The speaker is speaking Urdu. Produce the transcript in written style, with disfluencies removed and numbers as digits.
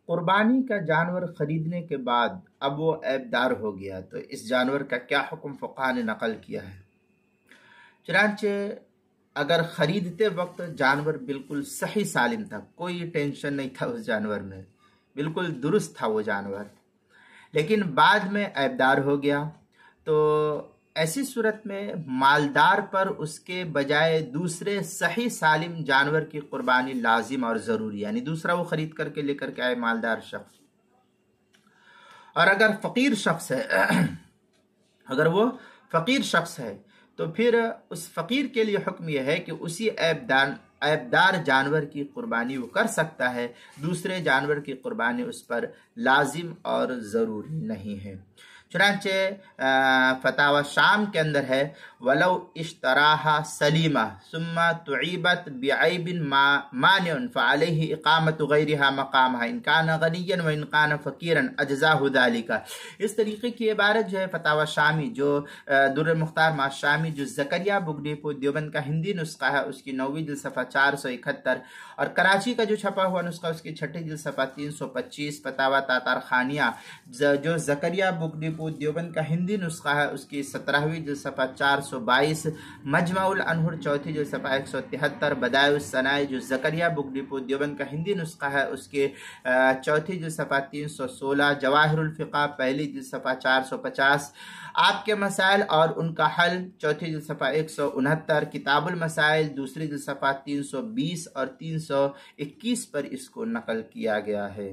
قربانی کا جانور خریدنے کے بعد اب وہ عیبدار ہو گیا تو اس جانور کا کیا حکم فقہا نے نقل کیا ہے؟ چنانچہ اگر خریدتے وقت جانور بالکل صحیح سالم تھا، کوئی ٹینشن نہیں تھا اس جانور میں، بالکل درست تھا وہ جانور، لیکن بعد میں عیبدار ہو گیا، تو ایسی صورت میں مالدار پر اس کے بجائے دوسرے صحیح سالم جانور کی قربانی لازم اور ضروری، یعنی دوسرا وہ خرید کر کے لے کر کے آئے مالدار شخص۔ اور اگر فقیر شخص ہے اگر وہ فقیر شخص ہے تو پھر اس فقیر کے لیے حکم یہ ہے کہ اسی عیبدار جانور کی قربانی وہ کر سکتا ہے، دوسرے جانور کی قربانی اس پر لازم اور ضروری نہیں ہے۔ چنانچہ فتاوی شام کے اندر ہے وَلَوْ اشْتَرَاهَا سَلِيمَةً ثُمَّ تُعِيبَتْ بِعَيْبٍ مَانِعٍ فَعَلَيْهِ إِقَامَةُ غَيْرِهَا مَقَامَهَا إِنْ كَانَ غَنِيًّا وَإِنْ كَانَ فَقِيرًا أَجْزَاهُ ذَلِكَ۔ اس طریقے کی عبارت جو ہے فتاوی شامی جو در مختار مع شامی جو زکریا بگٹی پور دیوبند کا ہندی نسخہ ہے، اس کی 9ویں جلد صفحہ 471، اور کراچی کا جو چھپا ہوا نسخہ اس کی 6ٹھی جلد صفحہ 325، فتاوی تاتار خانیہ جو زکریا بگٹی پور دیوبند کا ہندی نسخہ ہے اس کی 17ویں جلد صفحہ 422، مجمع الانہر 4تھی جلد صفحہ 173، بدائع الصنائع جو زکریا بگٹی پور دیوبند کا ہندی نسخہ ہے اس کے 4تھی جلد صفحہ 316، جواہر الفقہ 1لی جلد صفحہ 450، آپ کے مسائل اور ان کا حل 4تھی جلد صفحہ 169، کتاب المسائل 2ری جلد صفحہ 320 اور 321 پر اس کو نقل کیا گیا ہے۔